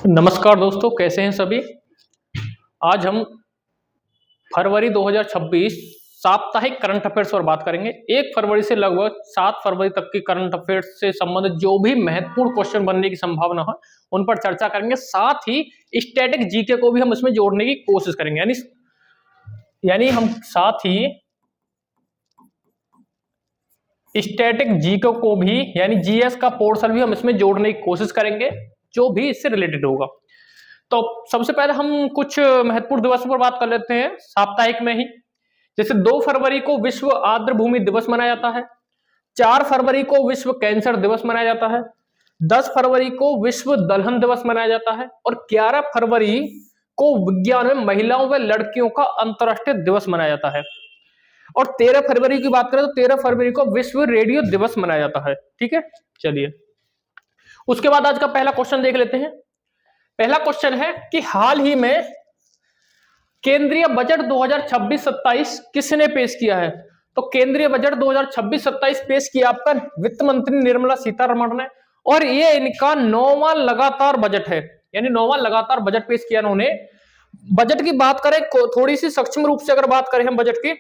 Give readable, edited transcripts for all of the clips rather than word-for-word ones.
नमस्कार दोस्तों, कैसे हैं सभी। आज हम फरवरी 2026 साप्ताहिक करंट अफेयर्स पर बात करेंगे। 1 फरवरी से लगभग 7 फरवरी तक की करंट अफेयर्स से संबंधित जो भी महत्वपूर्ण क्वेश्चन बनने की संभावना है उन पर चर्चा करेंगे। साथ ही स्टैटिक जीके को भी हम इसमें जोड़ने की कोशिश करेंगे। यानी हम साथ ही स्टैटिक जीके को भी यानी जीएस का पोर्शन भी हम इसमें जोड़ने की कोशिश करेंगे जो भी इससे रिलेटेड होगा। तो सबसे पहले हम कुछ महत्वपूर्ण दिवसों पर बात कर लेते हैं साप्ताहिक में ही। जैसे 2 फरवरी को विश्व आर्द्र भूमि दिवस मनाया जाता है, 4 फरवरी को विश्व कैंसर दिवस मनाया जाता है, 10 फरवरी को विश्व दलहन दिवस मनाया जाता है और 11 फरवरी को विज्ञान में महिलाओं व लड़कियों का अंतर्राष्ट्रीय दिवस मनाया जाता है। और 13 फरवरी की बात करें तो 13 फरवरी को विश्व रेडियो दिवस मनाया जाता है। ठीक है, चलिए उसके बाद आज का पहला क्वेश्चन देख लेते हैं। पहला क्वेश्चन है कि हाल ही में केंद्रीय बजट 2026-27 किसने पेश किया है। तो केंद्रीय बजट 2026-27 पेश किया आपका वित्त मंत्री निर्मला सीतारमण ने और ये इनका 9वां लगातार बजट है, यानी 9वां लगातार बजट पेश किया इन्होंने। बजट की बात करें थोड़ी सी सूक्ष्म रूप से अगर बात करें हम बजट की,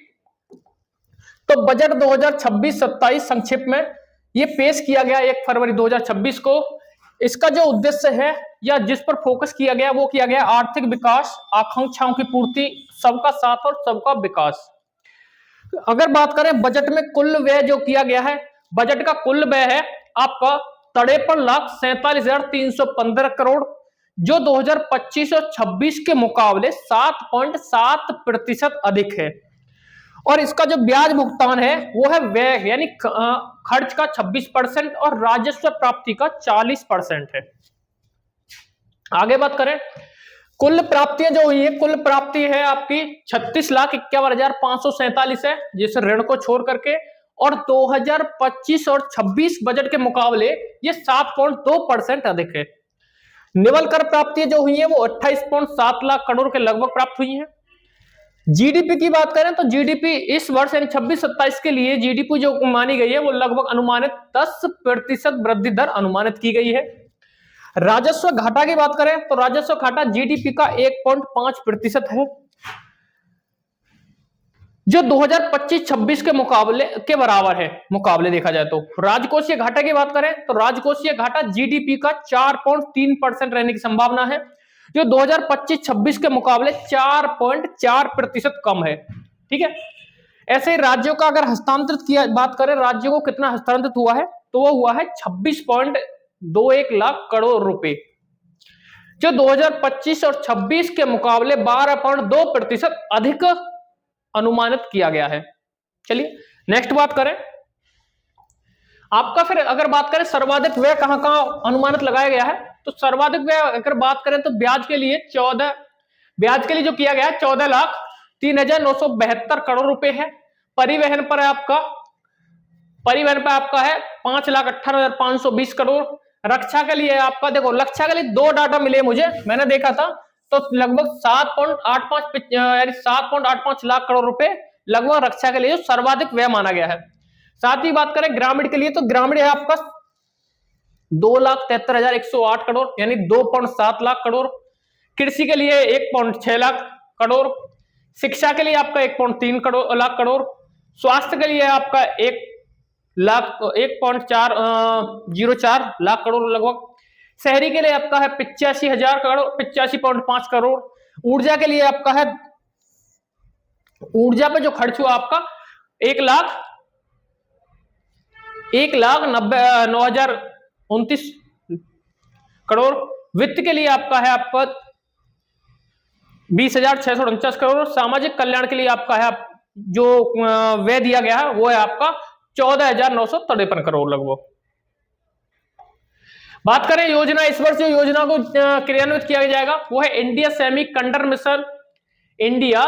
तो बजट 2026-27 संक्षिप्त में ये पेश किया गया 1 फरवरी 2026 को। इसका जो उद्देश्य है या जिस पर फोकस किया गया वो किया गया आर्थिक विकास, आकांक्षाओं की पूर्ति, सबका साथ और सबका विकास। अगर बात करें बजट में कुल व्यय जो किया गया है, बजट का कुल व्यय है आपका 53,47,315 करोड़, जो 2025 और 26 के मुकाबले 7.7% अधिक है। और इसका जो ब्याज भुगतान है वो है व्यय यानी खर्च का 26% और राजस्व प्राप्ति का 40% है। आगे बात करें कुल प्राप्तियां जो हुई है, कुल प्राप्ति है आपकी 36,51,547 है जिस ऋण को छोड़ करके, और 2025 और 26 बजट के मुकाबले ये 7.2% अधिक है। निवल कर प्राप्तियां जो हुई है वो 28.7 लाख करोड़ के लगभग प्राप्त हुई है। जीडीपी की बात करें तो जीडीपी इस वर्ष यानी 26-27 के लिए जीडीपी जो मानी गई है वो लगभग अनुमानित 10% वृद्धि दर अनुमानित की गई है। राजस्व घाटा की बात करें तो राजस्व घाटा जीडीपी का 1.5% है, जो 2025-26 के मुकाबले के बराबर है। मुकाबले देखा जाए तो राजकोषीय घाटा की बात करें तो राजकोषीय घाटा जीडीपी का 4.3% रहने की संभावना है, जो 2025-26 के मुकाबले 4.4% कम है। ठीक है, ऐसे ही राज्यों का अगर हस्तांतरित किया बात करें, राज्यों को कितना हस्तांतरित हुआ है तो वो हुआ है 26.21 लाख करोड़ रुपए, जो 2025 और 26 के मुकाबले 12.2% अधिक अनुमानित किया गया है। चलिए नेक्स्ट बात करें आपका, फिर अगर बात करें सर्वाधिक व्यय कहां कहां अनुमानित लगाया गया है, तो सर्वाधिक व्यय अगर बात करें तो ब्याज के लिए जो किया गया है 14,03,972 करोड़ रुपए है। परिवहन पर आपका है 5,18,520 करोड़। रक्षा के लिए आपका देखो, रक्षा के लिए दो डाटा मिले मुझे, मैंने देखा था तो लगभग 7.85 लाख करोड़ रुपए लगभग रक्षा के लिए सर्वाधिक व्यय माना गया है। साथ ही बात करें ग्रामीण के लिए तो ग्रामीण है आपका 2,73,108 करोड़ यानी 2.7 लाख करोड़। कृषि के लिए 1.6 लाख करोड़। शिक्षा के लिए आपका 1.3 लाख करोड़। स्वास्थ्य के लिए आपका 1.04 लाख करोड़ लगभग। शहरी के लिए आपका है 85,000 करोड़, 85.5 करोड़। ऊर्जा के लिए आपका है, ऊर्जा पे जो खर्च हुआ आपका 1,09,29 करोड़। वित्त के लिए आपका है 20,649 करोड़। सामाजिक कल्याण के लिए आपका है जो व्यय दिया गया है वो है आपका 14,953 करोड़ लगभग। बात करें योजना, इस वर्ष जो योजना को क्रियान्वित किया जाएगा वो है इंडिया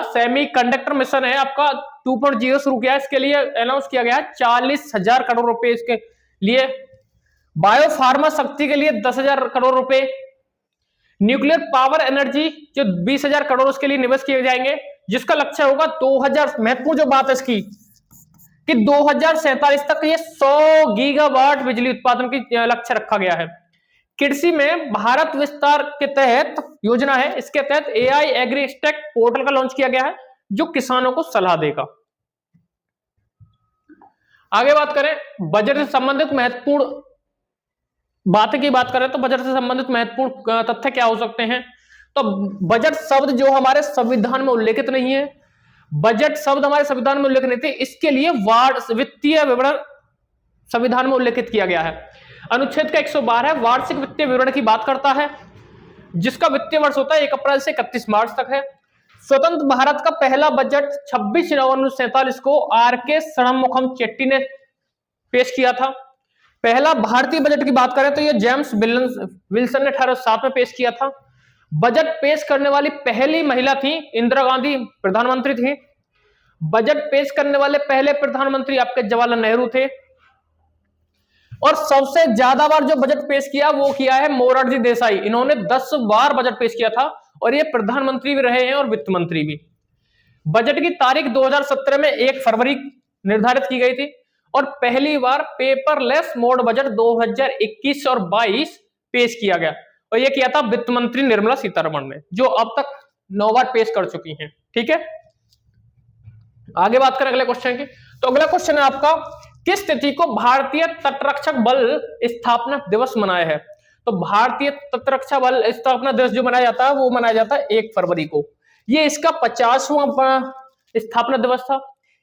सेमीकंडक्टर मिशन है आपका 2.0 शुरू किया है। इसके लिए अनाउंस किया गया है 40,000 करोड़ रुपए इसके लिए। बायो फार्मा शक्ति के लिए 10,000 करोड़ रुपए। न्यूक्लियर पावर एनर्जी जो 20,000 करोड़ उसके लिए निवेश किए जाएंगे, जिसका लक्ष्य होगा 2000, महत्वपूर्ण जो बात है इसकी कि 2047 तक ये 100 गीगावाट बिजली उत्पादन की लक्ष्य रखा गया है। कृषि में भारत विस्तार के तहत योजना है, इसके तहत AI एग्रीस्टेक पोर्टल का लॉन्च किया गया है जो किसानों को सलाह देगा। आगे बात करें बजट से संबंधित महत्वपूर्ण बातें की बात करें तो बजट से संबंधित महत्वपूर्ण तथ्य क्या हो सकते हैं। तो बजट शब्द जो हमारे संविधान में उल्लेखित नहीं है, बजट शब्द हमारे संविधान में उल्लेखित नहीं थे, इसके लिए वित्तीय विवरण संविधान में उल्लेखित किया गया है। अनुच्छेद का 112 वार्षिक वित्तीय विवरण की बात करता है, जिसका वित्तीय वर्ष होता है 1 अप्रैल से 31 मार्च तक है। स्वतंत्र भारत का पहला बजट 26 नवंबर 1947 को RK षणमुखम चेट्टी ने पेश किया था। पहला भारतीय बजट की बात करें तो यह जेम्स विल्सन ने 1807 में पेश किया था। बजट पेश करने वाली पहली महिला थी इंदिरा गांधी, प्रधानमंत्री थी। बजट पेश करने वाले पहले प्रधानमंत्री आपके जवाहरलाल नेहरू थे। और सबसे ज्यादा बार जो बजट पेश किया वो किया है मोरारजी देसाई, इन्होंने 10 बार बजट पेश किया था और ये प्रधानमंत्री भी रहे हैं और वित्त मंत्री भी। बजट की तारीख 2017 में 1 फरवरी निर्धारित की गई थी और पहली बार पेपरलेस मोड बजट 2021 और 22 पेश किया गया और यह किया था वित्त मंत्री निर्मला सीतारमण ने, जो अब तक 9 बार पेश कर चुकी हैं। ठीक है, आगे बात करें अगले क्वेश्चन की। तो अगला क्वेश्चन है आपका, किस तिथि को भारतीय तटरक्षक बल स्थापना दिवस मनाया है। तो भारतीय तटरक्षक बल स्थापना दिवस जो मनाया जाता है वो मनाया जाता है 1 फरवरी को। ये इसका 50वां स्थापना दिवस था।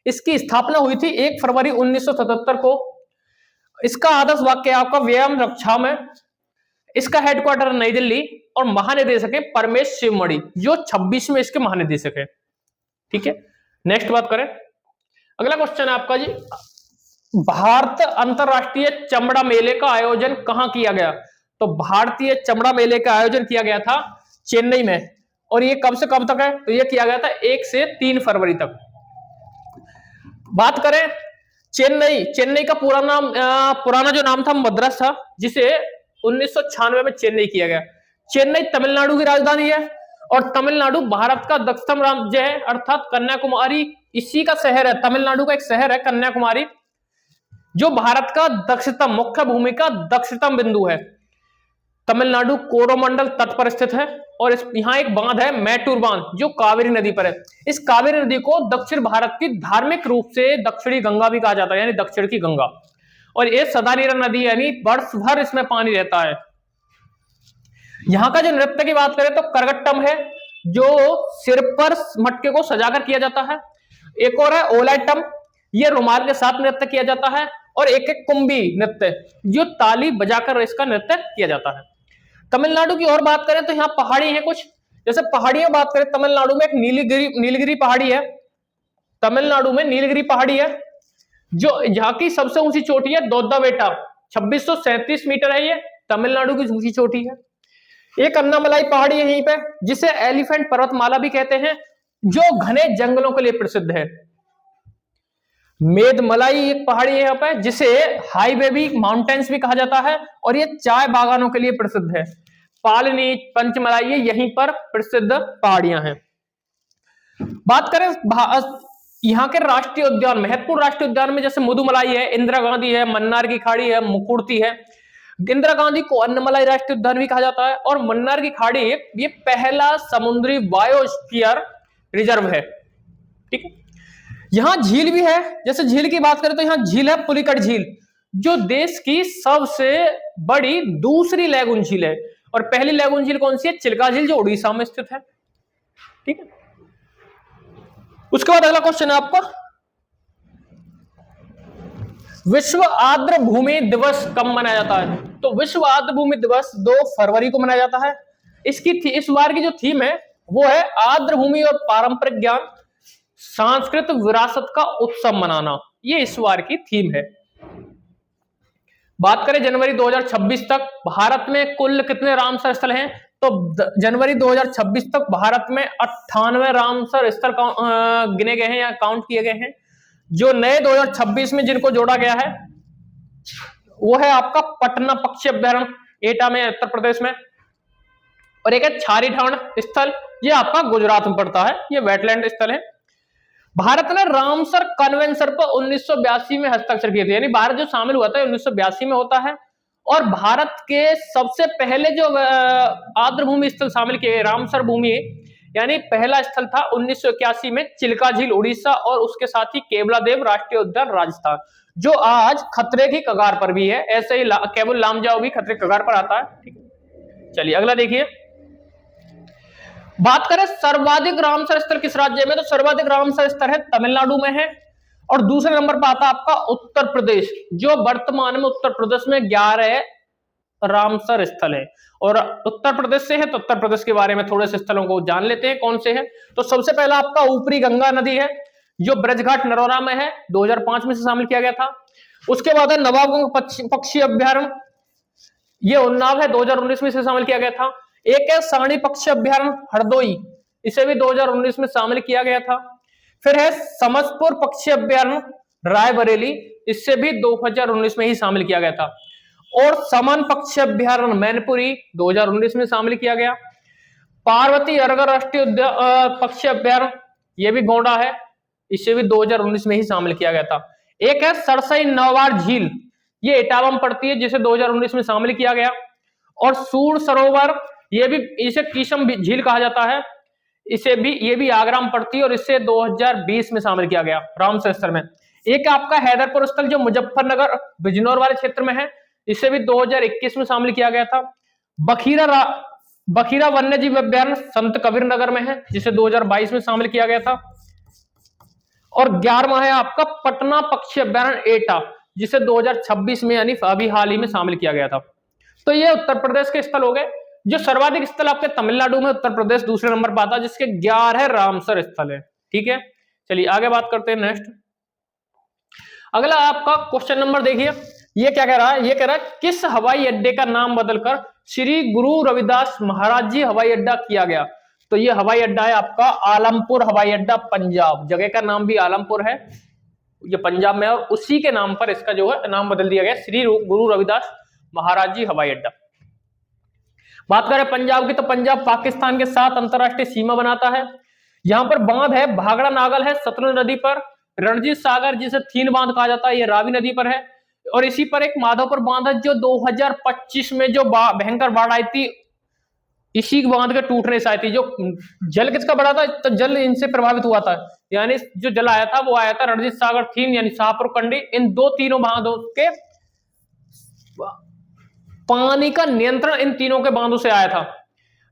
इसकी स्थापना हुई थी 1 फरवरी 1977 को। इसका आदर्श वाक्य आपका व्यायाम रक्षा में। इसका हेडक्वार्टर नई दिल्ली और महानिदेशक है परमेश शिवमणि, जो 26 में इसके महानिदेशक है। ठीक है, नेक्स्ट बात करें। अगला क्वेश्चन है आपका जी, भारत अंतरराष्ट्रीय चमड़ा मेले का आयोजन कहां किया गया। तो भारतीय चमड़ा मेले का आयोजन किया गया था चेन्नई में, और ये कब से कब तक है। तो ये किया गया था 1 से 3 फरवरी तक। बात करें चेन्नई का पुराना जो नाम था मद्रास था, जिसे 1996 में चेन्नई किया गया। चेन्नई तमिलनाडु की राजधानी है और तमिलनाडु भारत का दक्षिणतम राज्य है, अर्थात कन्याकुमारी इसी का शहर है। तमिलनाडु का एक शहर है कन्याकुमारी, जो भारत का दक्षिणतम मुख्य भूमि का दक्षिणतम बिंदु है। तमिलनाडु कोरोमंडल तट पर स्थित है और यहाँ एक बांध है मैटूर बांध, जो कावेरी नदी पर है। इस कावेरी नदी को दक्षिण भारत की धार्मिक रूप से दक्षिणी गंगा भी कहा जाता है, यानी दक्षिण की गंगा। और ये सदानीरा नदी, यानी वर्ष भर इसमें पानी रहता है। यहाँ का जो नृत्य की बात करें तो करगट्टम है, जो सिर पर मटके को सजाकर किया जाता है। एक और है ओलाइटम, ये रुमाल के साथ नृत्य किया जाता है। और एक कुंभी नृत्य, जो ताली बजाकर इसका नृत्य किया जाता है। तमिलनाडु की और बात करें तो यहाँ पहाड़ी है कुछ, जैसे पहाड़ियों बात करें तमिलनाडु में एक नीलगिरी पहाड़ी है। तमिलनाडु में नीलगिरी पहाड़ी है, जो यहाँ की सबसे ऊंची चोटी है दोद्दाबेटा, 2637 मीटर है। ये तमिलनाडु की ऊंची चोटी है। एक अन्नामलाई पहाड़ी है यहीं पे, जिसे एलिफेंट पर्वतमाला भी कहते हैं, जो घने जंगलों के लिए प्रसिद्ध है। मेदमलाई एक पहाड़ी है यहाँ पे, जिसे हाईवे भी माउंटेन्स भी कहा जाता है, और ये चाय बागानों के लिए प्रसिद्ध है। पालनी, पंचमलाई, ये यहीं पर प्रसिद्ध पहाड़ियां हैं। बात करें यहाँ के राष्ट्रीय उद्यान, महत्वपूर्ण राष्ट्रीय उद्यान में जैसे मुदुमलाई है, इंदिरा गांधी है, मन्नार की खाड़ी है, मुकुर्ती है। इंदिरा गांधी को अन्नमलाई राष्ट्रीय उद्यान भी कहा जाता है, और मन्नार की खाड़ी ये पहला समुद्री बायोस्फीयर रिजर्व है। ठीक है, यहां झील भी है। जैसे झील की बात करें तो यहाँ झील है पुलिकट झील, जो देश की सबसे बड़ी दूसरी लैगून झील है। और पहली लैगून झील कौन सी है? चिल्का झील, जो उड़ीसा में स्थित है। ठीक है, उसके बाद अगला क्वेश्चन है आपका, विश्व आर्द्र भूमि दिवस कब मनाया जाता है। तो विश्व आर्द्र भूमि दिवस 2 फरवरी को मनाया जाता है। इस बार की जो थीम है वो है आर्द्र भूमि और पारंपरिक ज्ञान, सांस्कृतिक विरासत का उत्सव मनाना। ये इस बार की थीम है। बात करें जनवरी 2026 तक भारत में कुल कितने रामसर स्थल हैं। तो जनवरी 2026 तक भारत में 98 रामसर स्थल गिने गए हैं या काउंट किए गए हैं। जो नए 2026 में जिनको जोड़ा गया है वो है आपका पटना पक्षी अभ्यारण्य एटा में, उत्तर प्रदेश में, और एक है छारी ठाण स्थल, ये आपका गुजरात में पड़ता है। ये वेटलैंड स्थल है। भारत ने रामसर कन्वेंशन पर 1982 में हस्ताक्षर किए थे, यानी भारत जो शामिल हुआ था 1982 में होता है, और भारत के सबसे पहले जो आर्द्रभूमि स्थल शामिल किए गए रामसर भूमि, यानी पहला स्थल था 1981 में चिल्का झील उड़ीसा, और उसके साथ ही केवलादेव राष्ट्रीय उद्यान राजस्थान, जो आज खतरे की कगार पर भी है। ऐसे ही केवल लामजाओ भी खतरे की कगार पर आता है। ठीक है, चलिए अगला देखिए। बात करें सर्वाधिक रामसर स्थल किस राज्य में, तो सर्वाधिक रामसर स्थल है तमिलनाडु में है, और दूसरे नंबर पर आता है आपका उत्तर प्रदेश, जो वर्तमान में उत्तर प्रदेश में 11 रामसर स्थल है। और उत्तर प्रदेश से है तो उत्तर प्रदेश के बारे में थोड़े से स्थलों को जान लेते हैं कौन से हैं। तो सबसे पहला आपका ऊपरी गंगा नदी है, जो ब्रजघाट नरोरा में है, 2005 में से शामिल किया गया था। उसके बाद है नवाबगंज पक्षी अभ्यारण्य, ये उन्नाव है, 2019 में से शामिल किया गया था। एक है सारणी पक्षी अभ्यारण्य हरदोई, इसे भी 2019 में शामिल किया गया था। फिर है समसपुर पक्षी अभ्यारण्य रायबरेली, इससे भी 2019 में ही शामिल किया गया था। और समन पक्षी अभ्यारण्य मैनपुरी 2019 में शामिल किया गया। पार्वती अरगर राष्ट्रीय पक्षी अभ्यारण्य, ये भी गोंडा है, इसे भी 2019 में ही शामिल किया गया था। एक है सरसई नौवार झील, ये इटावा में पड़ती है, जिसे 2019 में शामिल किया गया। और सूर सरोवर, ये भी, इसे कीशम झील कहा जाता है, ये भी आगरा में पड़ती है, और इससे 2020 में शामिल किया गया रामसर स्थल में। एक आपका हैदरपुर स्थल, जो मुजफ्फरनगर बिजनौर वाले क्षेत्र में है, इसे भी 2021 में शामिल किया गया था। बखीरा वन्य जीव अभ्यारण्य संत कबीर नगर में है, जिसे 2022 में शामिल किया गया था। और 11वां है आपका पटना पक्षी अभ्यारण्य एटा, जिसे 2026 में यानी अभी हाल ही में शामिल किया गया था। तो ये उत्तर प्रदेश के स्थल हो गए। जो सर्वाधिक स्थल आपके तमिलनाडु में, उत्तर प्रदेश दूसरे नंबर पर आता है, जिसके 11 रामसर स्थल है। ठीक है, चलिए आगे बात करते हैं नेक्स्ट। अगला आपका क्वेश्चन नंबर देखिए, ये क्या कह रहा है, ये कह रहा है किस हवाई अड्डे का नाम बदलकर श्री गुरु रविदास महाराज जी हवाई अड्डा किया गया। तो ये हवाई अड्डा है आपका आलमपुर हवाई अड्डा पंजाब, जगह का नाम भी आलमपुर है, ये पंजाब में, और उसी के नाम पर इसका जो है नाम बदल दिया गया, श्री गुरु रविदास महाराज जी हवाई अड्डा। बात करें पंजाब की, तो पंजाब पाकिस्तान के साथ अंतरराष्ट्रीय सीमा बनाता है। यहां पर बांध है भागड़ा नागल है सतलुज नदी पर, रणजीत सागर जिसे थीन बांध कहा जाता है, ये रावी नदी पर है। और इसी पर एक माधोपुर बांध है, जो 2025 में जो भयंकर बाढ़ आई थी, इसी बांध के टूटने से आई थी। जो जल किसका बढ़ा था, तो जल इनसे प्रभावित हुआ था, यानी जो जल आया था वो आया था रणजीत सागर, थीन यानी शाहपुर कंडी, इन तीनों बांधों के पानी का नियंत्रण इन तीनों के बांधों से आया था।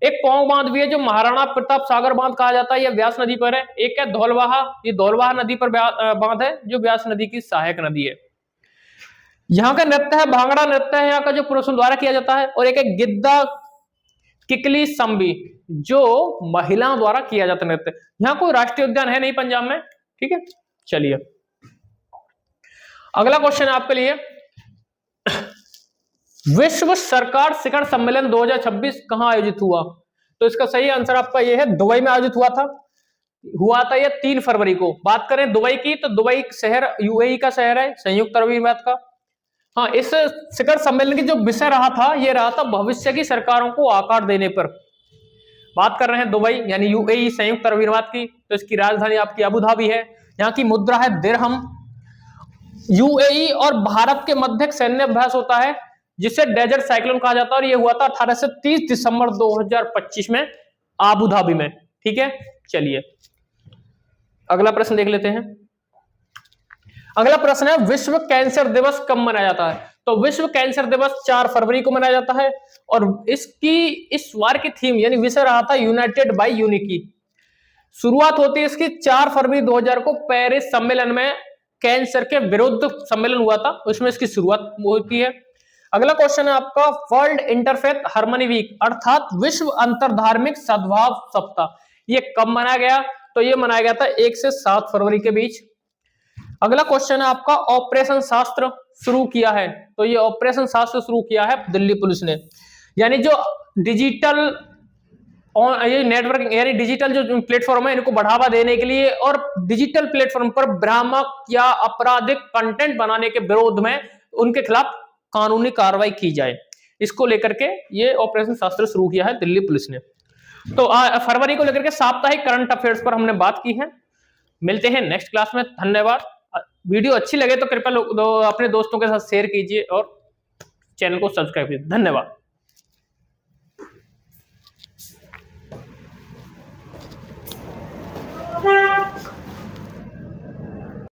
एक पौंग बांध भी है, जो महाराणा प्रताप सागर बांध कहा जाता है, यह व्यास नदी पर है। एक है धौलवाहा, ये धौलवाहा नदी पर बांध है, जो व्यास नदी की सहायक नदी है। यहाँ का नृत्य है भांगड़ा नृत्य है, यहाँ का जो पुरुषों द्वारा किया जाता है। और एक है गिद्दा किकली संबी, जो महिलाओं द्वारा किया जाता है नृत्य। यहाँ कोई राष्ट्रीय उद्यान है नहीं पंजाब में। ठीक है, चलिए अगला क्वेश्चन है आपके लिए, विश्व सरकार शिखर सम्मेलन 2026 कहां आयोजित हुआ। तो इसका सही आंसर आपका यह है, दुबई में आयोजित हुआ था ये 3 फरवरी को। बात करें दुबई की, तो दुबई शहर यूएई का शहर है, संयुक्त अरब अमीरात का। हाँ, इस शिखर सम्मेलन की जो विषय रहा था, ये रहा था भविष्य की सरकारों को आकार देने पर। बात कर रहे हैं दुबई यानी यूएई संयुक्त अरब अमीरात की, तो इसकी राजधानी आपकी अबू धाबी है। यहाँ की मुद्रा है दिरहम। यूएई और भारत के मध्य एक सैन्य अभ्यास होता है, जिसे डेजर्ट साइक्लोन कहा जाता है, और ये हुआ था 18 से 30 दिसंबर 2025 में आबू धाबी में। ठीक है, चलिए अगला प्रश्न देख लेते हैं। अगला प्रश्न है, विश्व कैंसर दिवस कब मनाया जाता है। तो विश्व कैंसर दिवस 4 फरवरी को मनाया जाता है, और इस बार की थीम यानी विषय रहा था यूनाइटेड बाय यूनिटी। शुरुआत होती है इसकी 4 फरवरी 2000 को पेरिस सम्मेलन में, कैंसर के विरुद्ध सम्मेलन हुआ था, उसमें इसकी शुरुआत होती है। अगला क्वेश्चन है आपका, वर्ल्ड इंटरफेथ हार्मनी वीक अर्थात विश्व अंतरधार्मिक सद्भाव सप्ताह, ये कब मनाया गया। तो ये मनाया गया था 1 से 7 फरवरी के बीच। अगला क्वेश्चन है आपका, ऑपरेशन शास्त्र शुरू किया है। तो ये ऑपरेशन शास्त्र शुरू किया है दिल्ली पुलिस ने, यानी जो डिजिटल ये नेटवर्क यानी डिजिटल जो प्लेटफॉर्म है, इनको बढ़ावा देने के लिए, और डिजिटल प्लेटफॉर्म पर भ्रामक या आपराधिक कंटेंट बनाने के विरोध में उनके खिलाफ कानूनी कार्रवाई की जाए, इसको लेकर के ये ऑपरेशन शास्त्र शुरू किया है दिल्ली पुलिस ने। तो फरवरी को लेकर के साप्ताहिक करंट अफेयर्स पर हमने बात की है। मिलते हैं नेक्स्ट क्लास में, धन्यवाद। वीडियो अच्छी लगे तो कृपया अपने दोस्तों के साथ शेयर कीजिए और चैनल को सब्सक्राइब कीजिए। धन्यवाद।